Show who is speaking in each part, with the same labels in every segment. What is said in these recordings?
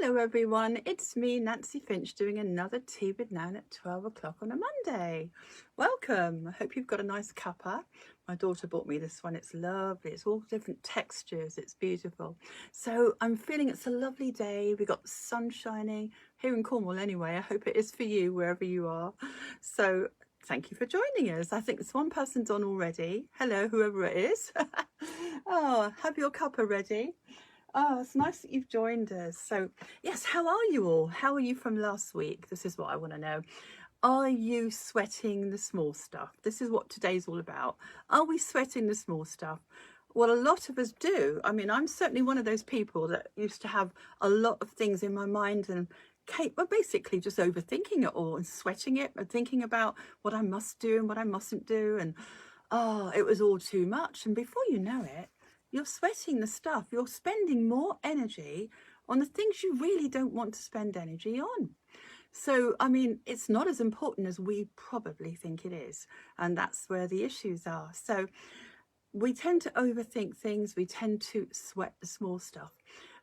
Speaker 1: Hello everyone, it's me Nancy Finch doing another Tea with Nan at 12 o'clock on a Monday. Welcome, I hope you've got a nice cuppa. My daughter bought me this one, it's lovely, it's all different textures, it's beautiful. So I'm feeling it's a lovely day, we got the sun shining here in Cornwall anyway, I hope it is for you wherever you are. So thank you for joining us. I think there's one person's on already. Hello, whoever it is. Oh, have your cuppa ready. Oh, it's nice that you've joined us. So, yes, how are you all? How are you from last week? This is what I want to know. Are you sweating the small stuff? This is what today's all about. Are we sweating the small stuff? Well, a lot of us do. I mean, I'm certainly one of those people that used to have a lot of things in my mind and well, basically just overthinking it all and sweating it and thinking about what I must do and what I mustn't do. And it was all too much. And before you know it, you're sweating the stuff. You're spending more energy on the things you really don't want to spend energy on. So, I mean, it's not as important as we probably think it is. And that's where the issues are. So we tend to overthink things. We tend to sweat the small stuff.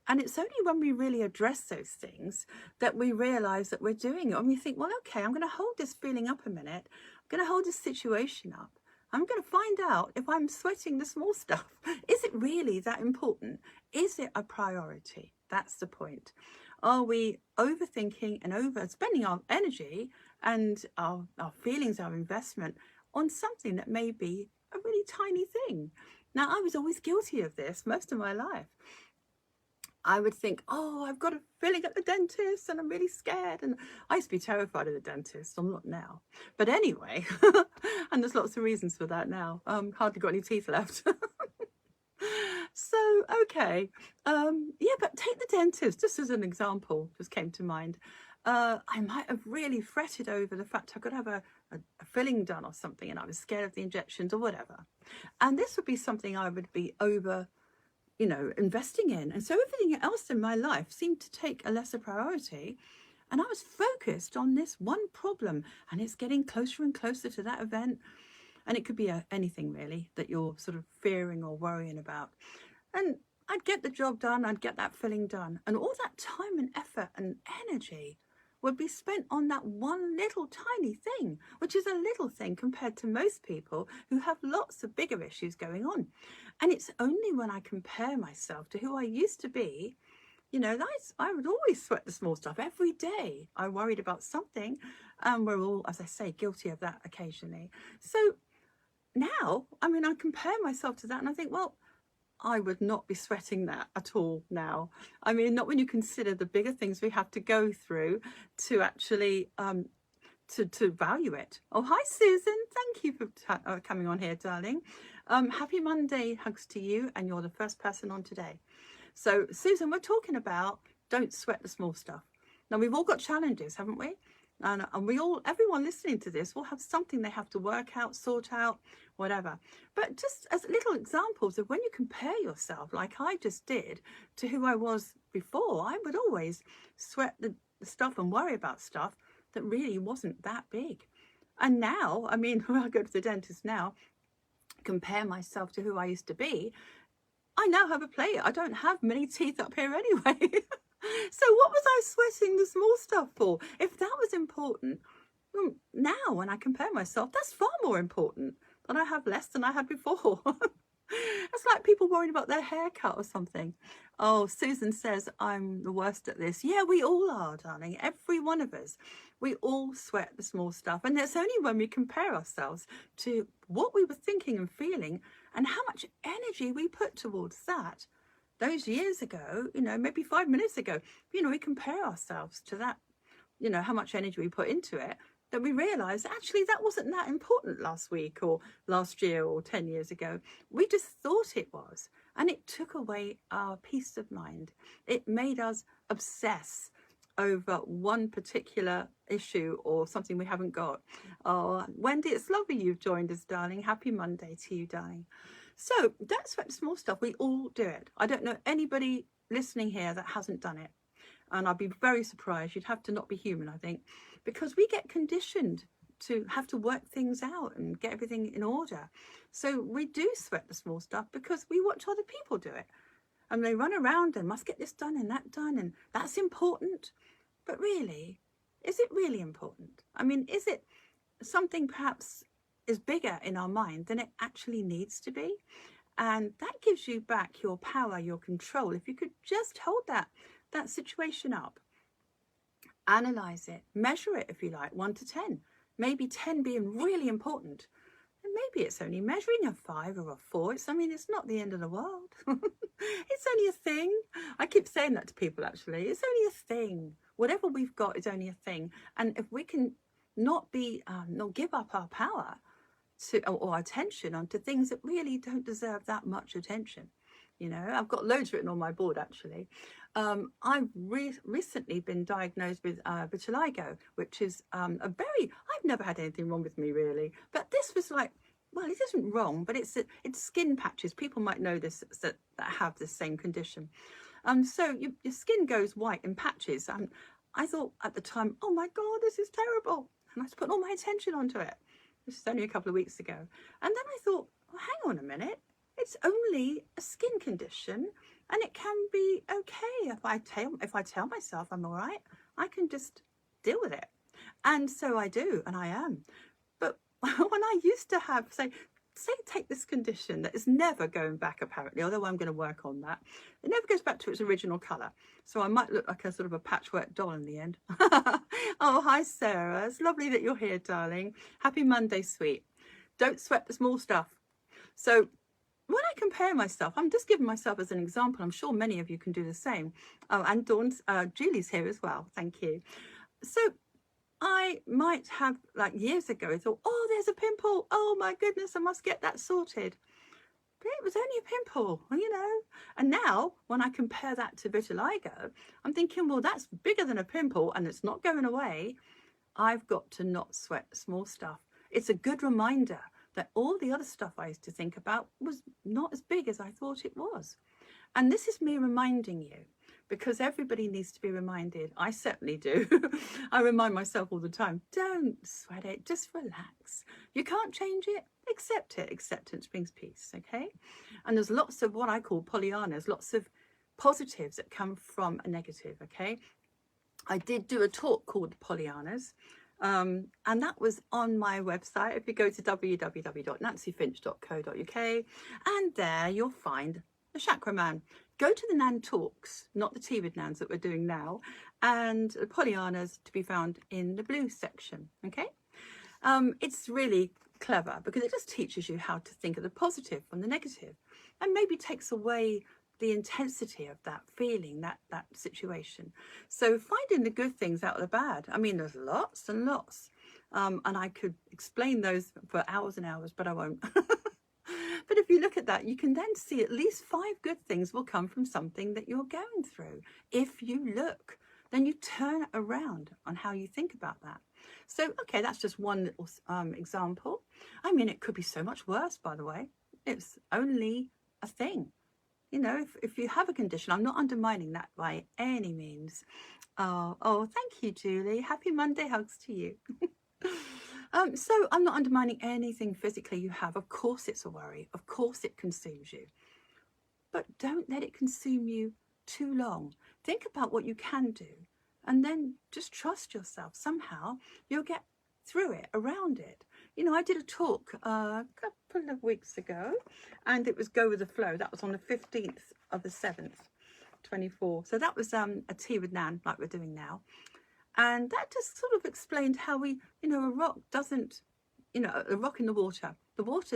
Speaker 1: And it's only when we really address those things that we realize that we're doing it. And we think, well, okay, I'm going to hold this feeling up a minute. I'm going to hold this situation up. I'm going to find out if I'm sweating the small stuff. Is it really that important? Is it a priority? That's the point. Are we overthinking and overspending our energy and our feelings, our investment on something that may be a really tiny thing? Now, I was always guilty of this most of my life. I would think, oh, I've got a filling at the dentist and I'm really scared. And I used to be terrified of the dentist. I'm not now. But anyway, and there's lots of reasons for that now. Hardly got any teeth left. So, okay. Yeah, but take the dentist, just as an example, just came to mind. I might have really fretted over the fact I could have a filling done or something and I was scared of the injections or whatever. And this would be something I would be investing in. And so everything else in my life seemed to take a lesser priority. And I was focused on this one problem and it's getting closer and closer to that event. And it could be anything really that you're sort of fearing or worrying about. And I'd get the job done. I'd get that filling done. And all that time and effort and energy would be spent on that one little tiny thing, which is a little thing compared to most people who have lots of bigger issues going on. And it's only when I compare myself to who I used to be, I would always sweat the small stuff every day. I worried about something, and we're all, as I say, guilty of that occasionally. So now, I compare myself to that and I think, well, I would not be sweating that at all now. I mean, not when you consider the bigger things we have to go through to actually to value it. Oh, hi, Susan. Thank you for coming on here, darling. Happy Monday, hugs to you, and you're the first person on today. So, Susan, we're talking about don't sweat the small stuff. Now, we've all got challenges, haven't we? And everyone listening to this will have something they have to work out, sort out, whatever. But just as little examples of when you compare yourself, like I just did, to who I was before, I would always sweat the stuff and worry about stuff that really wasn't that big. And now, when I go to the dentist now, compare myself to who I used to be, I now have a plate. I don't have many teeth up here anyway. So what was I sweating the small stuff for? If that was important, well, now when I compare myself, that's far more important than I have less than I had before. It's like people worried about their haircut or something. Oh, Susan says I'm the worst at this. Yeah, we all are, darling. Every one of us. We all sweat the small stuff. And it's only when we compare ourselves to what we were thinking and feeling and how much energy we put towards that those years ago, maybe 5 minutes ago, we compare ourselves to that, how much energy we put into it, that we realize actually that wasn't that important last week or last year or 10 years ago. We just thought it was. And it took away our peace of mind. It made us obsess over one particular issue or something we haven't got. Oh, Wendy, it's lovely you've joined us, darling. Happy Monday to you, darling. So that's what small stuff. We all do it. I don't know anybody listening here that hasn't done it. And I'd be very surprised. You'd have to not be human, I think, because we get conditioned to have to work things out and get everything in order. So we do sweat the small stuff because we watch other people do it. and they run around and must get this done and that done, and that's important. But really, is it really important? I mean, is it something perhaps is bigger in our mind than it actually needs to be? And that gives you back your power, your control. If you could just hold that situation up, analyze it, measure it, if you like, 1 to 10, maybe 10 being really important. And maybe it's only measuring a 5 or a 4. I mean, it's not the end of the world. It's only a thing. I keep saying that to people, actually. It's only a thing. Whatever we've got is only a thing. And if we can not give up our power or attention onto things that really don't deserve that much attention. You know, I've got loads written on my board, actually. I've recently been diagnosed with vitiligo, which is I've never had anything wrong with me, really. But this was like, well, it isn't wrong, but it's skin patches. People might know this, that have the same condition. So your skin goes white in patches. I thought at the time, oh my God, this is terrible. And I just put all my attention onto it. This is only a couple of weeks ago. And then I thought, well, hang on a minute. It's only a skin condition, and it can be okay if I tell myself I'm all right. I can just deal with it. And so I do, and I am. But when I used to have, say take this condition that is never going back, apparently, although I'm going to work on that. It never goes back to its original colour. So I might look like a sort of a patchwork doll in the end. Oh, hi, Sarah. It's lovely that you're here, darling. Happy Monday, sweet. Don't sweat the small stuff. So when I compare myself, I'm just giving myself as an example. I'm sure many of you can do the same. Oh, and Dawn's, Julie's here as well. Thank you. So I might have, like years ago, thought, oh, there's a pimple. Oh my goodness, I must get that sorted. But it was only a pimple, you know. And now, when I compare that to vitiligo, I'm thinking, well, that's bigger than a pimple and it's not going away. I've got to not sweat the small stuff. It's a good reminder that all the other stuff I used to think about was not as big as I thought it was. And this is me reminding you, because everybody needs to be reminded. I certainly do. I remind myself all the time, don't sweat it, just relax. You can't change it, accept it. Acceptance brings peace, okay? And there's lots of what I call Pollyannas, lots of positives that come from a negative, okay? I did do a talk called Pollyannas, and that was on my website. If you go to www.nancyfinch.co.uk, and there you'll find the Chakra Man. Go to the Nan Talks, not the Tea with Nans that we're doing now, and the Pollyannas to be found in the blue section, okay? It's really clever because it just teaches you how to think of the positive from the negative, and maybe takes away the intensity of that feeling, that situation. So finding the good things out of the bad. I mean, there's lots and lots, and I could explain those for hours and hours, but I won't. But if you look at that, you can then see at least 5 good things will come from something that you're going through. If you look, then you turn around on how you think about that. So, okay, that's just one little example. I mean, it could be so much worse, by the way. It's only a thing. You know, if you have a condition, I'm not undermining that by any means. Oh, thank you, Julie. Happy Monday hugs to you. So I'm not undermining anything physically you have. Of course it's a worry. Of course it consumes you. But don't let it consume you too long. Think about what you can do, and then just trust yourself. Somehow you'll get through it, around it. You know, I did a talk a couple of weeks ago, and it was Go With The Flow. That was on the 15th of the 7th, 24. So that was a Tea with Nan, like we're doing now. And that just sort of explained how we, you know, a rock doesn't, you know, a rock in the water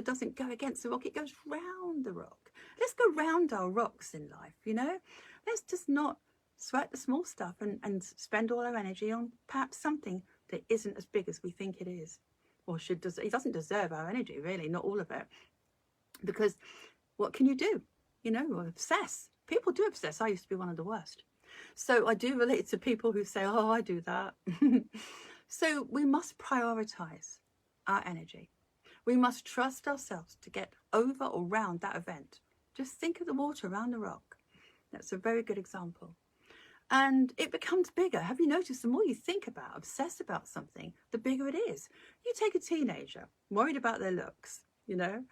Speaker 1: doesn't go against the rock, it goes round the rock. Let's go round our rocks in life, you know. Let's just not sweat the small stuff and spend all our energy on perhaps something that isn't as big as we think it is, or it doesn't deserve our energy, really, not all of it. Because what can you do? You know, obsess. People do obsess. I used to be one of the worst. So I do relate to people who say, oh, I do that. So we must prioritize our energy. We must trust ourselves to get over or round that event. Just think of the water around the rock. That's a very good example. And it becomes bigger. Have you noticed the more you think about, obsess about something, the bigger it is? You take a teenager, worried about their looks. you know.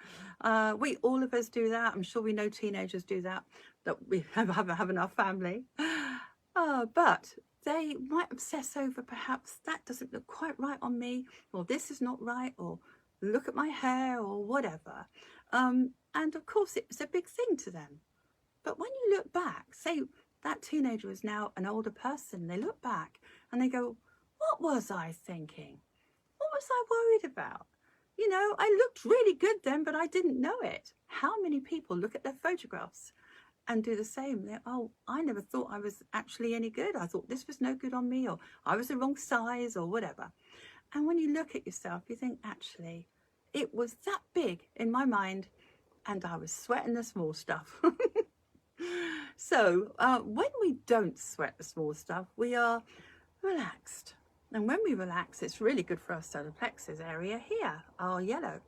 Speaker 1: All of us do that. I'm sure we know teenagers do that we have in our family. But they might obsess over perhaps that doesn't look quite right on me, or this is not right, or look at my hair, or whatever. And of course, it's a big thing to them. But when you look back, say that teenager is now an older person, they look back and they go, what was I thinking? What was I worried about? You know, I looked really good then, but I didn't know it. How many people look at their photographs and do the same? They're, oh, I never thought I was actually any good. I thought this was no good on me, or I was the wrong size, or whatever. And when you look at yourself, you think, actually, it was that big in my mind, and I was sweating the small stuff. So when we don't sweat the small stuff, we are relaxed. And when we relax, it's really good for our solar plexus area here, our yellow.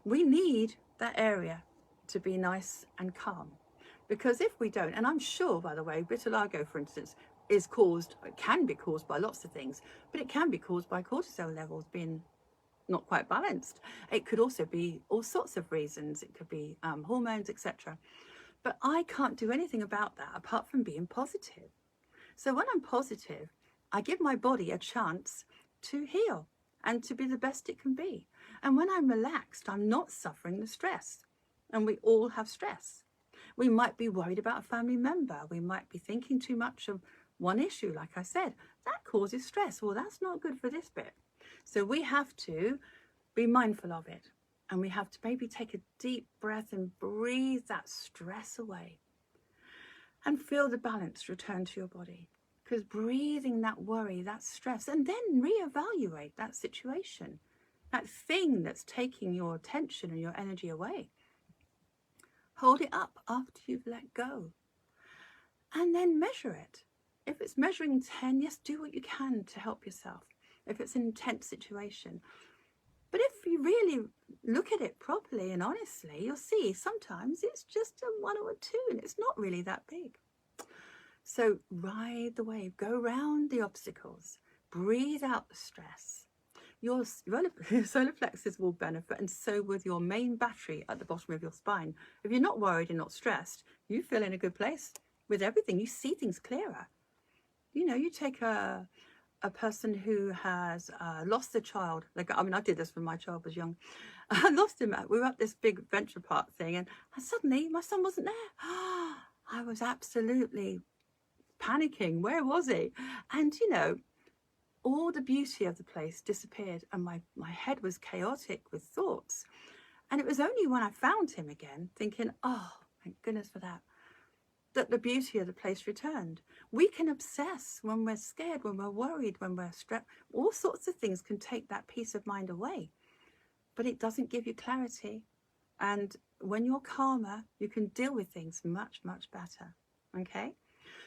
Speaker 1: We need that area to be nice and calm. Because if we don't, and I'm sure, by the way, vitiligo, for instance, can be caused by lots of things, but it can be caused by cortisol levels being not quite balanced. It could also be all sorts of reasons. It could be hormones, etc. But I can't do anything about that apart from being positive. So when I'm positive, I give my body a chance to heal and to be the best it can be. And when I'm relaxed, I'm not suffering the stress. And we all have stress. We might be worried about a family member. We might be thinking too much of one issue, like I said. That causes stress. Well, that's not good for this bit. So we have to be mindful of it. And we have to maybe take a deep breath and breathe that stress away. And feel the balance return to your body. Because breathing that worry, that stress, and then reevaluate that situation, that thing that's taking your attention and your energy away. Hold it up after you've let go. And then measure it. If it's measuring 10, yes, do what you can to help yourself. If it's an intense situation. But if you really look at it properly and honestly, you'll see sometimes it's just a 1 or a 2 and it's not really that big. So ride the wave, go round the obstacles, breathe out the stress. Your solar plexus will benefit, and so with your main battery at the bottom of your spine. If you're not worried and not stressed, you feel in a good place with everything. You see things clearer. You know, you take a person who has lost a child. I did this when my child was young. I lost him. We were at this big adventure park thing, and suddenly my son wasn't there. I was absolutely panicking. Where was he? And you know, all the beauty of the place disappeared, and my head was chaotic with thoughts. And it was only when I found him again, thinking, oh, thank goodness for that, that the beauty of the place returned. We can obsess when we're scared, when we're worried, when we're stressed. All sorts of things can take that peace of mind away, but it doesn't give you clarity. And when you're calmer, you can deal with things much, much better. Okay?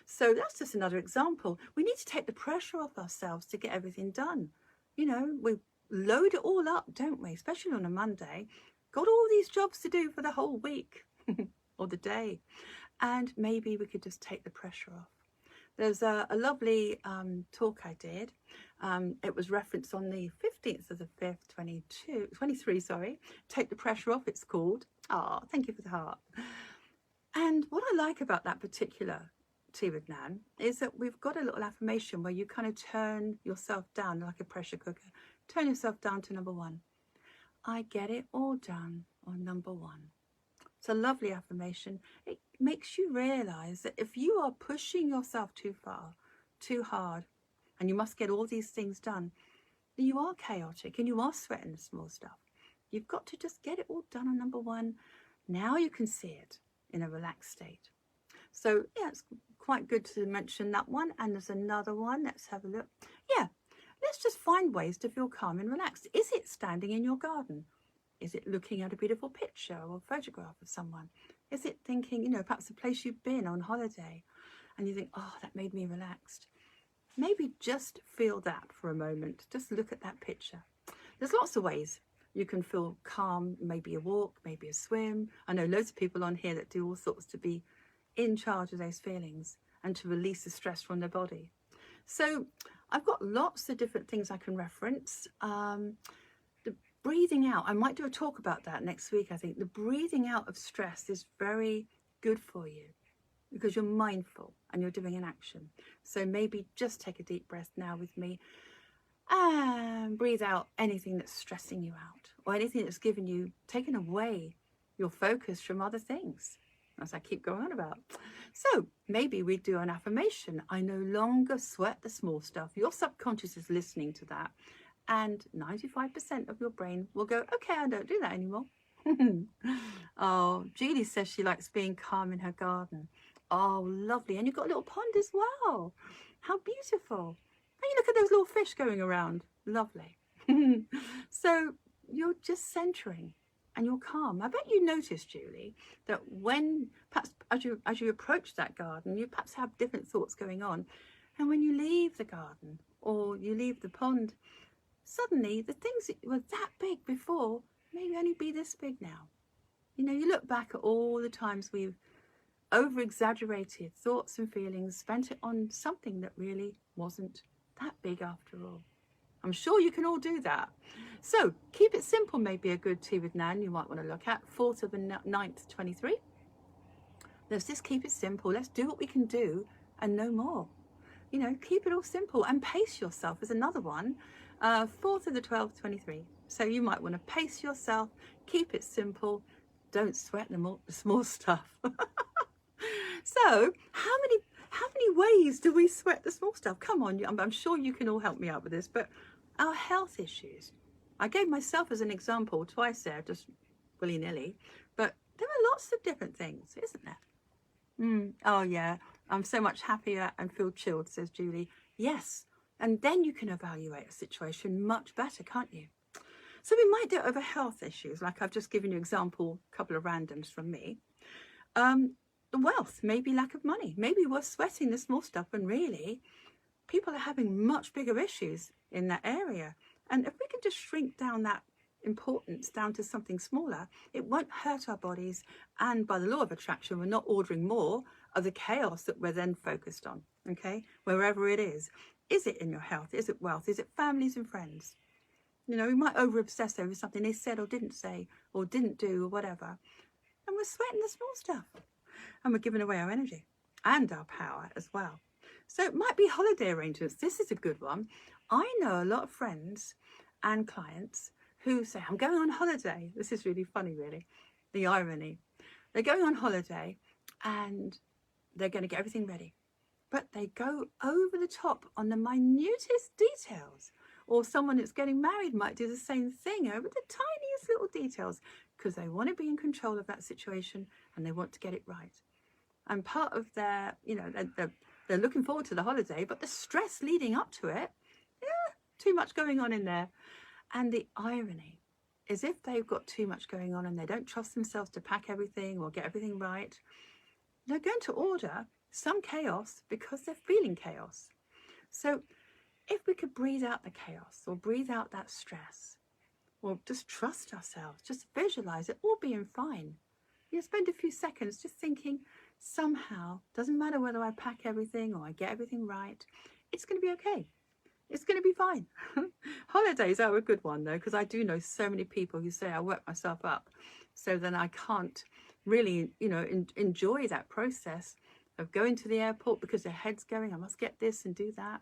Speaker 1: So that's just another example. We need to take the pressure off ourselves to get everything done. You know, we load it all up, don't we? Especially on a Monday. Got all these jobs to do for the whole week or the day. And maybe we could just take the pressure off. There's a lovely talk I did. It was referenced on the 15th of the 5th, 23, sorry. Take the Pressure Off, it's called. Ah, thank you for the heart. And what I like about that particular Tea with Nan is that we've got a little affirmation where you kind of turn yourself down like a pressure cooker. Turn yourself down to number 1. I get it all done on number 1. It's a lovely affirmation. It makes you realize that if you are pushing yourself too far, too hard, and you must get all these things done, then you are chaotic and you are sweating the small stuff. You've got to just get it all done on number 1. Now you can see it in a relaxed state. So yeah, it's quite good to mention that one. And there's another one. Let's have a look. Yeah, let's just find ways to feel calm and relaxed. Is it standing in your garden? Is it looking at a beautiful picture or photograph of someone? Is it thinking, you know, perhaps a place you've been on holiday and you think, oh, that made me relaxed? Maybe just feel that for a moment. Just look at that picture. There's lots of ways you can feel calm, maybe a walk, maybe a swim. I know loads of people on here that do all sorts to be in charge of those feelings and to release the stress from their body. So I've got lots of different things I can reference. breathing out, I might do a talk about that next week. I think the breathing out of stress is very good for you because you're mindful and you're doing an action. So maybe just take a deep breath now with me and breathe out anything that's stressing you out or anything that's taken away your focus from other things, as I keep going on about. So maybe we do an affirmation. I no longer sweat the small stuff. Your subconscious is listening to that. And 95% of your brain will go, okay, I don't do that anymore. Oh, Julie says she likes being calm in her garden. Oh, lovely. And you've got a little pond as well. How beautiful. And you look at those little fish going around. Lovely. So you're just centering and you're calm. I bet you noticed, Julie, that when perhaps as you approach that garden, you perhaps have different thoughts going on. And when you leave the garden or you leave the pond, suddenly the things that were that big before maybe only be this big now. You know, you look back at all the times we've over-exaggerated thoughts and feelings, spent it on something that really wasn't that big after all. I'm sure you can all do that. So keep it simple may be a good Tea with Nan you might want to look at. 4th of the 9th, 23. Let's just keep it simple. Let's do what we can do and no more. You know, keep it all simple and pace yourself is another one. 4th of the 12th, 23. So you might want to pace yourself, keep it simple, don't sweat the small stuff. So how many ways do we sweat the small stuff? Come on, I'm sure you can all help me out with this, but our health issues. I gave myself as an example twice there, just willy-nilly, but there are lots of different things, isn't there? Oh yeah, I'm so much happier and feel chilled, says Julie. Yes, and then you can evaluate a situation much better, can't you? So we might do it over health issues, like I've just given you example, a couple of randoms from me. Wealth, maybe lack of money. Maybe we're sweating the small stuff and really people are having much bigger issues in that area. And if we can just shrink down that importance down to something smaller, it won't hurt our bodies. And by the law of attraction, we're not ordering more of the chaos that we're then focused on, okay? Wherever it is. Is it in your health? Is it wealth? Is it families and friends? You know, we might over-obsess over something they said or didn't say or didn't do or whatever. And we're sweating the small stuff. And we're giving away our energy and our power as well. So it might be holiday arrangements. This is a good one. I know a lot of friends and clients who say, I'm going on holiday. This is really funny, really. The irony. They're going on holiday and they're going to get everything ready. But they go over the top on the minutest details. Or someone that's getting married might do the same thing over the tiniest little details because they want to be in control of that situation and they want to get it right. And part of their, you know, they're looking forward to the holiday, but the stress leading up to it, too much going on in there. And the irony is if they've got too much going on and they don't trust themselves to pack everything or get everything right, they're going to order some chaos because they're feeling chaos. So if we could breathe out the chaos or breathe out that stress or just trust ourselves, just visualize it all being fine. You spend a few seconds just thinking, somehow, doesn't matter whether I pack everything or I get everything right, it's going to be okay. It's going to be fine. Holidays are a good one though, because I do know so many people who say I work myself up so then I can't really, you know, enjoy that process of going to the airport because their head's going, I must get this and do that.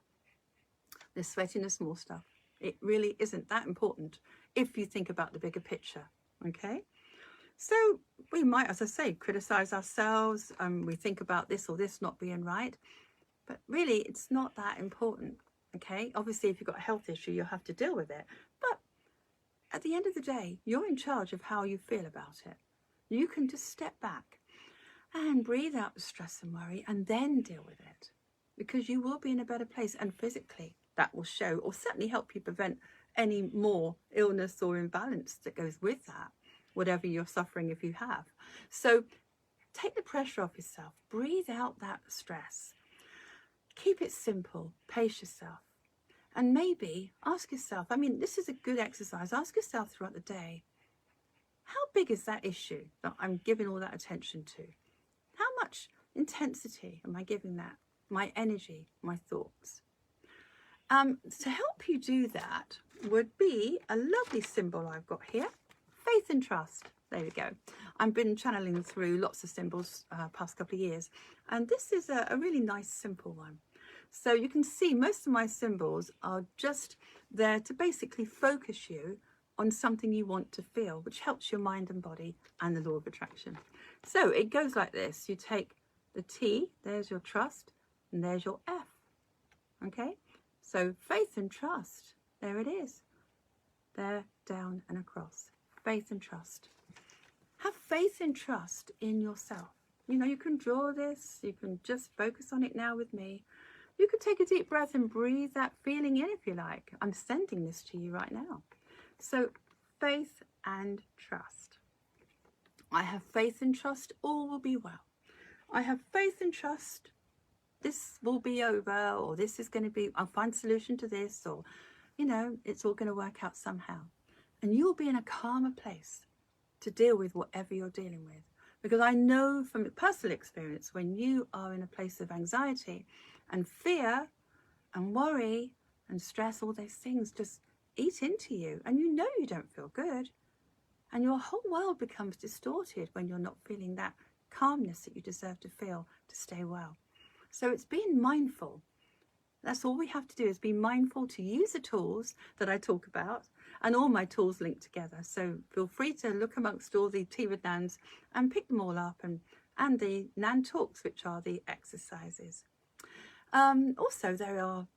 Speaker 1: They're sweating the small stuff. It really isn't that important if you think about the bigger picture, okay? So we might, as I say, criticize ourselves. We think about this or this not being right, but really it's not that important, okay? Obviously, if you've got a health issue, you'll have to deal with it. But at the end of the day, you're in charge of how you feel about it. You can just step back and breathe out the stress and worry and then deal with it because you will be in a better place, and physically that will show or certainly help you prevent any more illness or imbalance that goes with that, whatever you're suffering if you have. So take the pressure off yourself, breathe out that stress, keep it simple, pace yourself, and maybe ask yourself, I mean, this is a good exercise, ask yourself throughout the day, how big is that issue that I'm giving all that attention to? How much intensity am I giving that? My energy, my thoughts? To help you do that would be a lovely symbol I've got here, faith and trust. There we go. I've been channeling through lots of symbols past couple of years, and this is a really nice simple one. So you can see most of my symbols are just there to basically focus you on something you want to feel, which helps your mind and body and the law of attraction. So it goes like this. You take the T, there's your trust, and there's your F. Okay, so faith and trust, there it is. There, down and across. Faith and trust. Have faith and trust in yourself. You know, you can draw this, you can just focus on it now with me. You can take a deep breath and breathe that feeling in if you like. I'm sending this to you right now. So, faith and trust. I have faith and trust all will be well. I have faith and trust this will be over, or this is going to be, I'll find a solution to this, or, you know, it's all going to work out somehow. And you'll be in a calmer place to deal with whatever you're dealing with. Because I know from personal experience, when you are in a place of anxiety and fear and worry and stress, all those things just eat into you, and you know you don't feel good, and your whole world becomes distorted when you're not feeling that calmness that you deserve to feel to stay well. So it's being mindful. That's all we have to do, is be mindful to use the tools that I talk about, and all my tools linked together. So feel free to look amongst all the Tea with Nans and pick them all up, and the Nan Talks, which are the exercises. Also, there are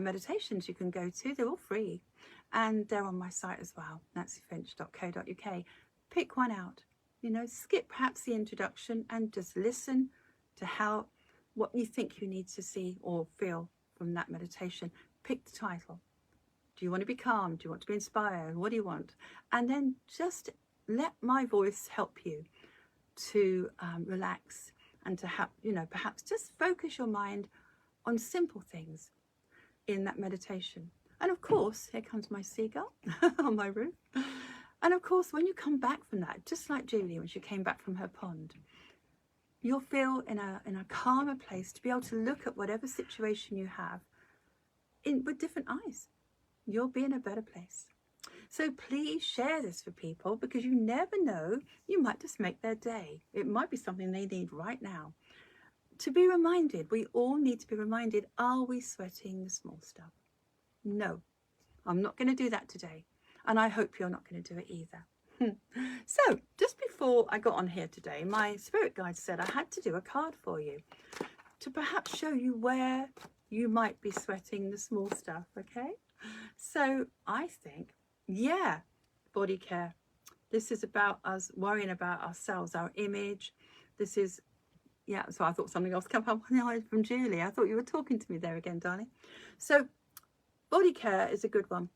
Speaker 1: meditations you can go to. They're all free, and they're on my site as well, nancyfinch.co.uk. Pick one out. You know, skip perhaps the introduction and just listen to what you think you need to see or feel from that meditation. Pick the title. Do you want to be calm? Do you want to be inspired? What do you want? And then just let my voice help you to relax and to have, you know, perhaps just focus your mind on simple things in that meditation. And of course, here comes my seagull on my roof. And of course, when you come back from that, just like Julie when she came back from her pond, you'll feel in a calmer place to be able to look at whatever situation you have with different eyes. You'll be in a better place. So please share this for people, because you never know, you might just make their day. It might be something they need right now. To be reminded, we all need to be reminded, are we sweating the small stuff? No, I'm not going to do that today. And I hope you're not going to do it either. So just before I got on here today, my spirit guide said I had to do a card for you to perhaps show you where you might be sweating the small stuff. Okay, so I think, yeah, body care. This is about us worrying about ourselves, our image. This is, yeah, so I thought something else came up from Julie. I thought you were talking to me there again, darling. So body care is a good one.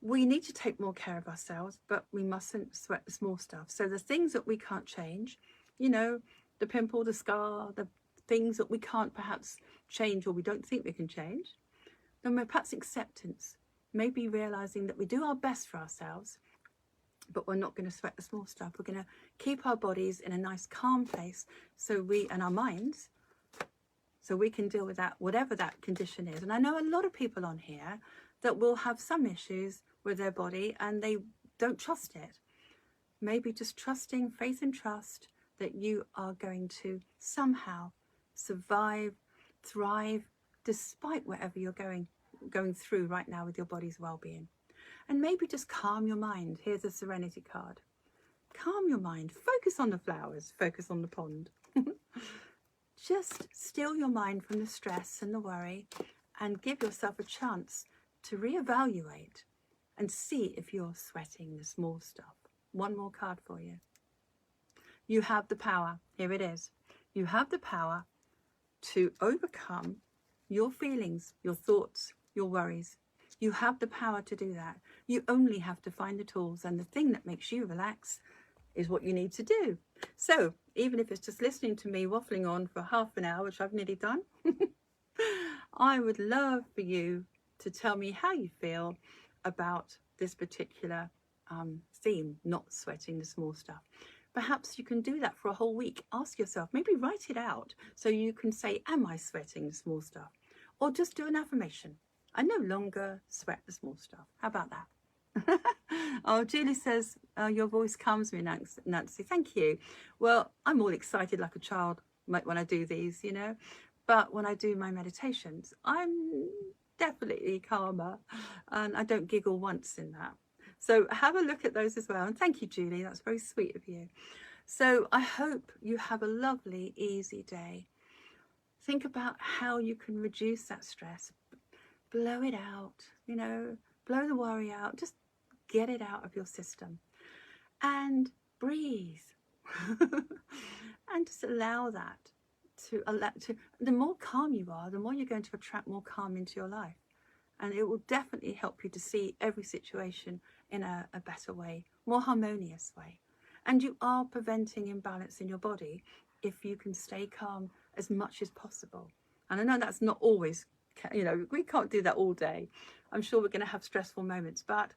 Speaker 1: We need to take more care of ourselves, but we mustn't sweat the small stuff. So the things that we can't change, you know, the pimple, the scar, the things that we can't perhaps change, or we don't think we can change, then perhaps acceptance, maybe realizing that we do our best for ourselves, but we're not going to sweat the small stuff. We're going to keep our bodies in a nice calm place, and our minds, so we can deal with that, whatever that condition is. And I know a lot of people on here that will have some issues with their body and they don't trust it. Maybe just trusting, faith and trust that you are going to somehow survive, thrive, despite whatever you're going through right now with your body's well-being. And maybe just calm your mind. Here's a Serenity card. Calm your mind. Focus on the flowers. Focus on the pond. Just still your mind from the stress and the worry, and give yourself a chance to reevaluate and see if you're sweating the small stuff. One more card for you. You have the power. Here it is. You have the power to overcome your feelings, your thoughts, your worries. You have the power to do that. You only have to find the tools, and the thing that makes you relax is what you need to do. So even if it's just listening to me waffling on for half an hour, which I've nearly done, I would love for you to tell me how you feel about this particular theme, not sweating the small stuff. Perhaps you can do that for a whole week. Ask yourself, maybe write it out so you can say, am I sweating the small stuff? Or just do an affirmation. I no longer sweat the small stuff. How about that? Oh, Julie says, your voice calms me, Nancy. Thank you. Well, I'm all excited like a child when I do these, you know. But when I do my meditations, I'm definitely calmer, and I don't giggle once in that. So have a look at those as well. And thank you, Julie. That's very sweet of you. So I hope you have a lovely, easy day. Think about how you can reduce that stress. Blow it out, you know, blow the worry out. Just get it out of your system and breathe. And just allow that to the more calm you are, the more you're going to attract more calm into your life. And it will definitely help you to see every situation in a better way, more harmonious way. And you are preventing imbalance in your body if you can stay calm as much as possible. And I know that's not always, you know, we can't do that all day. I'm sure we're going to have stressful moments, but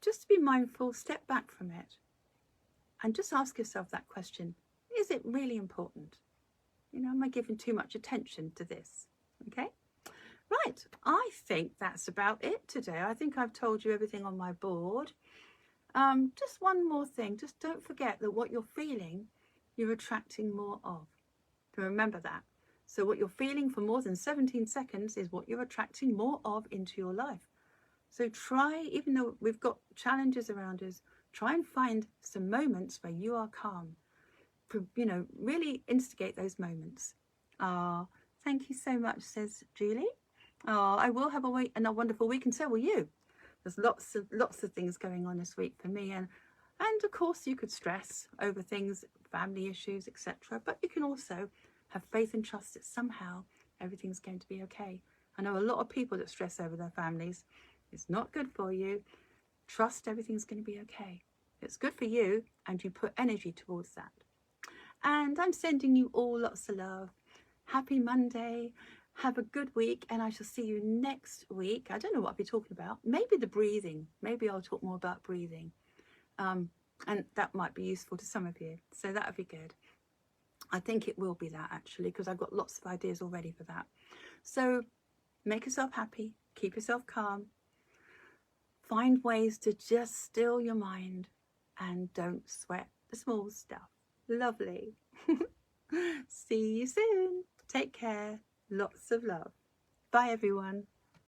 Speaker 1: just to be mindful, step back from it and just ask yourself that question. Is it really important? You know, am I giving too much attention to this? Okay. Right, I think that's about it today. I think I've told you everything on my board. Just one more thing. Just don't forget that what you're feeling, you're attracting more of. So remember that. So what you're feeling for more than 17 seconds is what you're attracting more of into your life. So try, even though we've got challenges around us, try and find some moments where you are calm. You know, really instigate those moments. Thank you so much, says Julie. I will have a wonderful week, and so will you. There's lots of things going on this week for me, and of course you could stress over things, family issues, etc. But you can also have faith and trust that somehow everything's going to be okay. I know a lot of people that stress over their families. It's not good for you. Trust everything's going to be okay. It's good for you, and you put energy towards that. And I'm sending you all lots of love. Happy Monday. Have a good week, and I shall see you next week. I don't know what I'll be talking about. Maybe the breathing. Maybe I'll talk more about breathing. And that might be useful to some of you. So that would be good. I think it will be that, actually, because I've got lots of ideas already for that. So make yourself happy. Keep yourself calm. Find ways to just still your mind and don't sweat the small stuff. Lovely. See you soon. Take care. Lots of love. Bye, everyone.